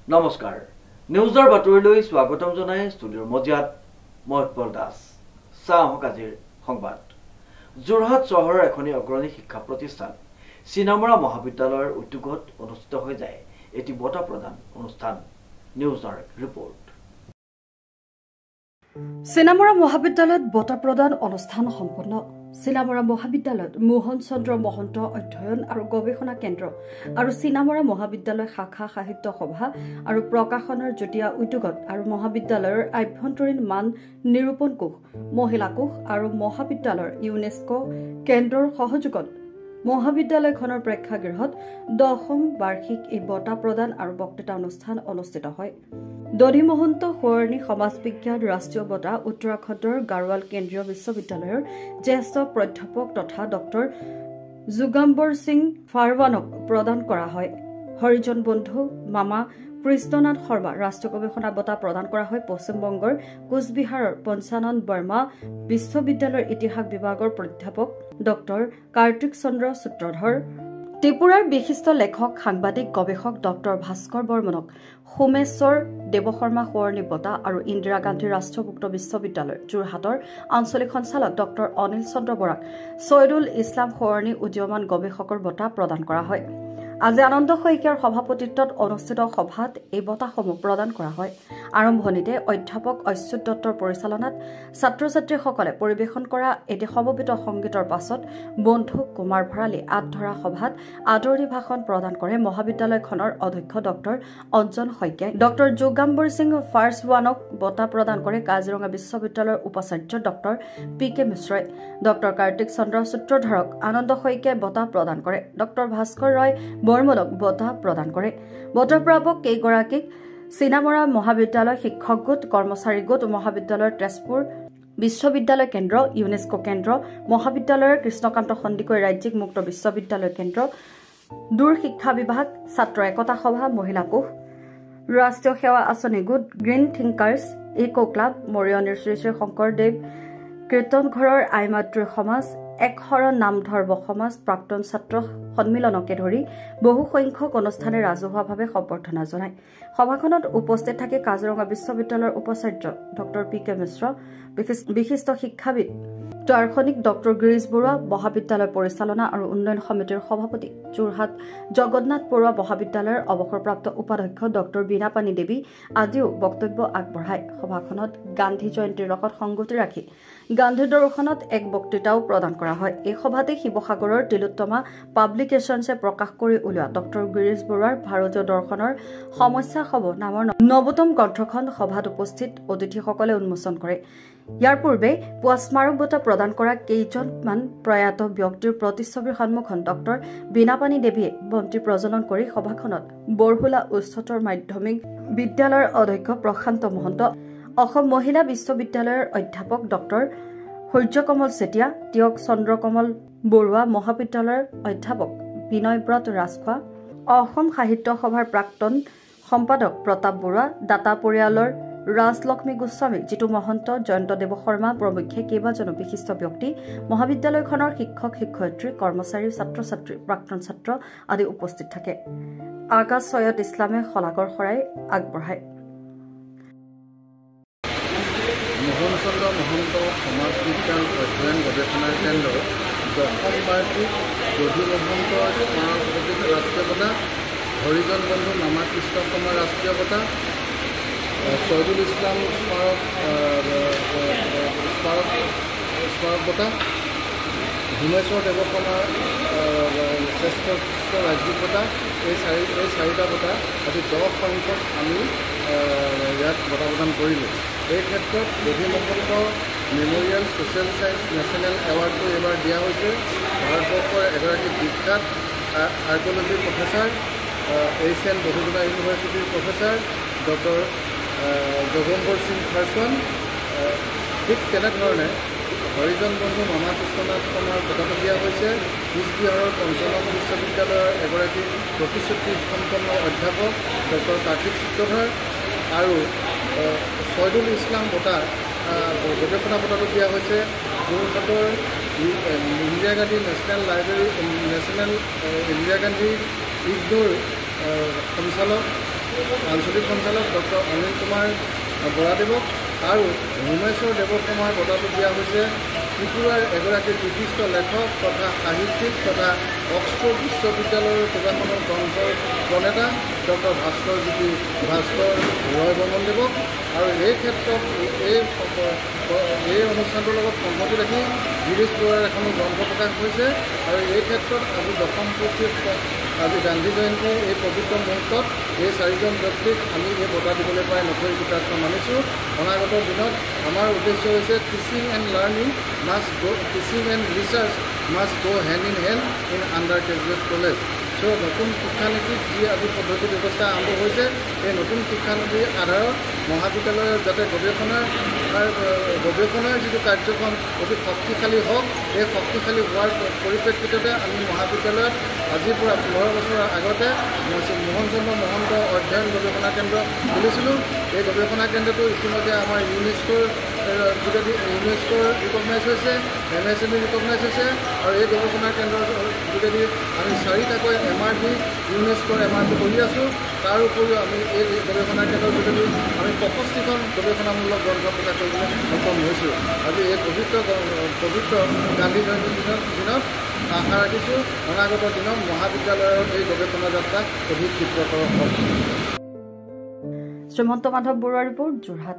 নমস্কাৰ নিউজৰ বাতৰিলৈ স্বাগতম জনাই ষ্টুডিঅ'ৰ মজিয়াত মই উৎপল দাস চাওক আজিৰ সংবাদ যোৰহাট চহৰৰ এখনি অগ্ৰণী শিক্ষা প্ৰতিষ্ঠান চিনামৰা মহাবিদ্যালয়ৰ উদ্যোগত অনুষ্ঠিত হৈ যায় এটি বঁটা প্ৰদান অনুষ্ঠান নিউজৰ ৰিপৰ্ট চিনামৰা মহাবিদ্যালয়ত বঁটা প্ৰদান অনুষ্ঠান সম্পন্ন চিনামৰা মহাবিদ্যালয়ত মোহন চন্দ্ৰ মহন্ত অধ্যয়ন আৰু গৱেষণা কেন্দ্ৰ আৰু চিনামৰা মহাবিদ্যালয় শাখা সাহিত্য সভা আৰু প্ৰকাশনৰ যুটীয়া উদ্যোগত আৰু মহাবিদ্যালয়ৰ আভ্যন্তৰীণ মান নিৰূপণ কোষ মহিলা কোষ আৰু মহাবিদ্যালয়ৰ ইউনেস্কো কেন্দ্ৰৰ সহযোগত মহাবিদ্যালয়খনৰ প্ৰেক্ষাগৃহত 10ম বাৰ্ষিক এই বঁটা প্ৰদান আৰু বক্তৃতা অনুষ্ঠান অনুষ্ঠিত হয় দধি মহন্ত সোঁৱৰণী সমাজ বিজ্ঞান ৰাষ্ট্ৰীয় বঁটা উত্তৰাখণ্ডৰ গাৰৱাল কেন্দ্ৰীয় বিশ্ববিদ্যালয়ৰ জ্যেষ্ঠ প্ৰাধ্যাপক তথা ডক্টৰ যোগাম্বৰ সিং ফাৰৱানক প্ৰদান কৰা হয় হৰিজন বন্ধু মামা কৃষ্ণনাথ শৰ্মা ৰাষ্ট্ৰীয় গৱেষণা বঁটা প্ৰদান কৰা হয় পশ্চিমবংগৰ কোচবিহাৰৰ পঞ্চানন বৰ্মা বিশ্ববিদ্যালয়ৰ ইতিহাস বিভাগৰ প্ৰাধ্যাপক ডক্টৰ কাৰ্তিক চন্দ্ৰ সূত্ৰধৰ ত্ৰিপুৰাৰ বিশিষ্ট লেখক সাংবাদিক গৱেষক ডক্টৰ ভাস্কৰ বৰ্মনক সোমেশ্বৰ দেৱশৰ্মা সোঁৱৰণী বঁটা আৰু ইন্দিৰা গান্ধী ৰাষ্ট্ৰীয় মুক্ত বিশ্ববিদ্যালয় যোৰহাটৰ আঞ্চলিক সঞ্চালক ডক্টৰ অনিল চন্দ্ৰ বৰাক ছয়দুল ইছলাম সোঁৱৰণী উদীয়মান গৱেষকৰ বঁটা প্ৰদান কৰা হয় আজি আনন্দ শইকীয়াৰ সভাপতিত্বত অনুষ্ঠিত সভাত এই বঁটাসমূহ প্ৰদান কৰা হয় আৰম্ভণিতে অধ্যাপক অচ্যুত দত্তৰ পৰিচালনাত ছাত্ৰ-ছাত্ৰীসকলে পৰিৱেশন কৰা এটি সমবেত সংগীতৰ পাছত বন্ধু কুমাৰ ভৰালী আধৰা সভাত আদৰণি ভাষণ প্ৰদান কৰে মহাবিদ্যালয়খনৰ অধ্যক্ষ ডক্টৰ অঞ্জন শইকীয়াই ডক্টৰ যোগাম্বৰ সিং ফাৰৱানক বঁটা প্ৰদান কৰে কাজিৰঙা বিশ্ববিদ্যালয়ৰ উপাচাৰ্য ডক্টৰ পি.কে. মিশ্ৰই ডক্টৰ কাৰ্তিক চন্দ্ৰ সূত্ৰধৰক আনন্দ শইকীয়াই বঁটা প্ৰদান কৰে ডক্টৰ ভাস্কৰ ৰয় বৰ্মনক বঁটা প্ৰদান কৰে বঁটা প্ৰাপক কেইগৰাকীক চিনামৰা মহাবিদ্যালয় শিক্ষক গোট কৰ্মচাৰী গোট মহাবিদ্যালয়ৰ তেজপুৰ বিশ্ববিদ্যালয় কেন্দ্ৰ ইউনেস্কো কেন্দ্ৰ মহাবিদ্যালয়ৰ কৃষ্ণকান্ত সন্দিকৈ ৰাজ্যিক মুক্ত বিশ্ববিদ্যালয় কেন্দ্ৰ দূৰ শিক্ষা বিভাগ ছাত্ৰ একতা সভা মহিলা কোষ ৰাষ্ট্ৰীয় সেৱা আঁচনি গোট গ্ৰীণ থিংকাৰ্ছ ইকো ক্লাব মৰিয়নিৰ শ্ৰী শ্ৰী শংকৰদেৱ কীৰ্তন ঘৰৰ আইমাতৃ সমাজ এক শৰণ নাম ধৰ্ম সমাজ প্ৰাক্তন ছাত্ৰ সন্মিলনকে ধৰি বহু সংখ্যক অনুষ্ঠানে ৰাজহুৱাভাৱে সম্বৰ্ধনা জনায় সভাখনত উপস্থিত থাকে কাজিৰঙা বিশ্ববিদ্যালয়ৰ উপাচাৰ্য ডক্টৰ পি.কে. মিশ্ৰ বিশিষ্ট শিক্ষাবিদ দাৰ্শনিক ডক্টৰ গিৰীশ বৰুৱা মহাবিদ্যালয় পৰিচালনা আৰু উন্নয়ন সমিতিৰ সভাপতি যোৰহাট জগন্নাথ বৰুৱা মহাবিদ্যালয়ৰ অৱসৰপ্ৰাপ্ত উপাধ্যক্ষ ডক্টৰ বীণাপানী দেৱী আদিও বক্তব্য আগবঢ়ায় সভাখনত গান্ধী জয়ন্তীৰ লগত সংগতি ৰাখি গান্ধী দৰ্শনত এক বক্তৃতাও প্ৰদান কৰা হয় এই সভাতে শিৱসাগৰৰ তিলোত্তমা পাব্লিকেশ্যনছে প্ৰকাশ কৰি উলিওৱা ডক্টৰ গিৰীশ বৰুৱাৰ ভাৰতীয় দৰ্শনৰ সমস্যাসমূহ নামৰ নৱতম গ্ৰন্থখন সভাত উপস্থিত অতিথিসকলে উন্মোচন কৰে ইয়াৰ পূৰ্বে পুৱা স্মাৰক বঁটা প্ৰদান কৰা কেইজনমান প্ৰয়াত ব্যক্তিৰ প্ৰতিচ্ছবিৰ সন্মুখত ডক্টৰ বীণাপানী দেৱীয়ে বন্তি প্ৰজ্বলন কৰি সভাখনত বৰহুলা উচ্চতৰ মাধ্যমিক বিদ্যালয়ৰ অধ্যক্ষ প্ৰশান্ত মহন্ত অসম মহিলা বিশ্ববিদ্যালয়ৰ অধ্যাপক ডক্টৰ সূৰ্যকমল চেতিয়া তিয়ক চন্দ্ৰকমল বৰুৱা মহাবিদ্যালয়ৰ অধ্যাপক বিনয়ব্ৰত ৰাজখোৱা অসম সাহিত্য সভাৰ প্ৰাক্তন সম্পাদক প্ৰতাপ বৰুৱা দাতা পৰিয়ালৰ ৰাজলক্ষ্মী গোস্বামী জিতু মহন্ত জয়ন্ত দেৱশৰ্মা প্ৰমুখ্যে কেইবাজনো বিশিষ্ট ব্যক্তি মহাবিদ্যালয়খনৰ শিক্ষক শিক্ষয়িত্ৰী কৰ্মচাৰী ছাত্ৰ ছাত্ৰী প্ৰাক্তন ছাত্ৰ আদি উপস্থিত থাকে আকাশ সৈয়দ ইছলামে শলাকৰ শৰাই আগবঢ়ায় মোহন চন্দ্ৰ মহন্ত সমাজ বিজ্ঞান অধ্যয়ন গৱেষণা কেন্দ্ৰ 10ম বাৰ্ষিক দধি মহন্ত স্মাৰক ৰাষ্ট্ৰীয় বঁটা হৰিজন বন্ধু মামা কৃষ্ণ শৰ্মা ৰাষ্ট্ৰীয় বঁটা ছয়দুল ইছলাম স্মাৰক বঁটা ভূমেশ্বৰ দেৱশৰ্মা শ্ৰেষ্ঠ ৰাজ্যিক বঁটা এই চাৰিটা বঁটা আজি 10 সংখ্যক আমি ইয়াত বঁটা প্ৰদান কৰিলোঁ এই ক্ষেত্ৰত Dadhi Mahanta memorial social science national এৱাৰ্ডটো এইবাৰ দিয়া হৈছে ভাৰতবৰ্ষৰ এগৰাকী বিখ্যাত আৰ্কিঅ'লজিৰ প্ৰফেচাৰ এইচ.এন. বসুন্ধৰা ইউনিভাৰ্চিটিৰ প্ৰফেচাৰ ডক্টৰ যোগম্বৰ সিং ফাৰৱান ঠিক তেনেধৰণে হৰিজন বন্ধু মামা কৃষ্ণনাথ শৰ্মাৰ বঁটাটো দিয়া হৈছে কোচবিহাৰৰ পঞ্চানন বিশ্ববিদ্যালয়ৰ এগৰাকী প্ৰতিশ্ৰুতি সম্পন্ন অধ্যাপক ডক্টৰ কাৰ্তিক সূত্ৰধৰ আৰু ছয়দুল ইছলাম বঁটা গৱেষণা বঁটাটো দিয়া হৈছে যোৰহাটৰ Indira Gandhi national library national Indira Gandhi ignore সঞ্চালক আঞ্চলিক সঞ্চালক ডক্টৰ অনিল কুমাৰ বৰাদেৱক আৰু ভূমেশ্বৰ দেৱকুমাৰ বঁটাটো দিয়া হৈছে ত্ৰিপুৰাৰ এগৰাকী বিশিষ্ট লেখক তথা সাহিত্যিক তথা অক্সফৰ্ড বিশ্ববিদ্যালয়ৰ কেইবাখনৰ গ্ৰন্থৰ প্ৰণেতা ডক্টৰ ভাস্কৰ ৰয় বৰ্মনদেৱক আৰু এই ক্ষেত্ৰত এই অনুষ্ঠানটোৰ লগত সংগতি ৰাখি গিৰীশ বৰুৱাৰ এখন গ্ৰন্থ প্ৰকাশ হৈছে আৰু এই ক্ষেত্ৰত আজি দশম আজি গান্ধী জয়ন্তী এই পবিত্ৰ মুহূৰ্তত এই চাৰিজন ব্যক্তিক আমি এই বঁটা দিবলৈ পাই নথৈ কৃতাৰ্থ মানিছোঁ। অনাগত দিনত আমাৰ উদ্দেশ্য হৈছে teaching and research must go hand in hand in undergraduate college. So' নতুন শিক্ষানীতিত যি আজি পদ্ধতি ব্যৱস্থা আৰম্ভ হৈছে এই নতুন শিক্ষানীতিৰ আধাৰত মহাবিদ্যালয়ত যাতে গৱেষণাৰ যিটো কাৰ্যক্ৰম অতি শক্তিশালী হওক, এই শক্তিশালী হোৱাৰ পৰিপ্ৰেক্ষিততে আমি মহাবিদ্যালয়ত আজিৰ পৰা 15 বছৰৰ আগতে মোহন চন্দ্ৰ মহন্ত অধ্যয়ন গৱেষণা কেন্দ্ৰ খুলিছিলোঁ। এই গৱেষণা কেন্দ্ৰটো ইতিমধ্যে আমাৰ ইউনেস্কোৰ যোগেদি ৰিকগনাইজ হৈছে, MSME ৰিকগনাইজ হৈছে আৰু এই গৱেষণা কেন্দ্ৰৰ যোগেদি আমি 4টাকৈ MRP ইউনেস্কোৰ MRP কৰি আছোঁ। তাৰ উপৰিও আমি এই গৱেষণা কেন্দ্ৰৰ যোগেদি আমি 65খন গৱেষণামূলক গ্ৰন্থ প্ৰকাশ কৰিবলৈ সক্ষম হৈছোঁ। আজি এই পবিত্ৰ গান্ধী জয়ন্তীৰ দিনত আশা ৰাখিছোঁ অনাগত দিনত মহাবিদ্যালয়ৰ এই গৱেষণা যাত্ৰা অধিক ক্ষিপ্ৰতৰ হ'ব। শ্ৰীমন্ত মাধৱ বৰুৱাৰ ৰিপৰ্ট, যোৰহাট।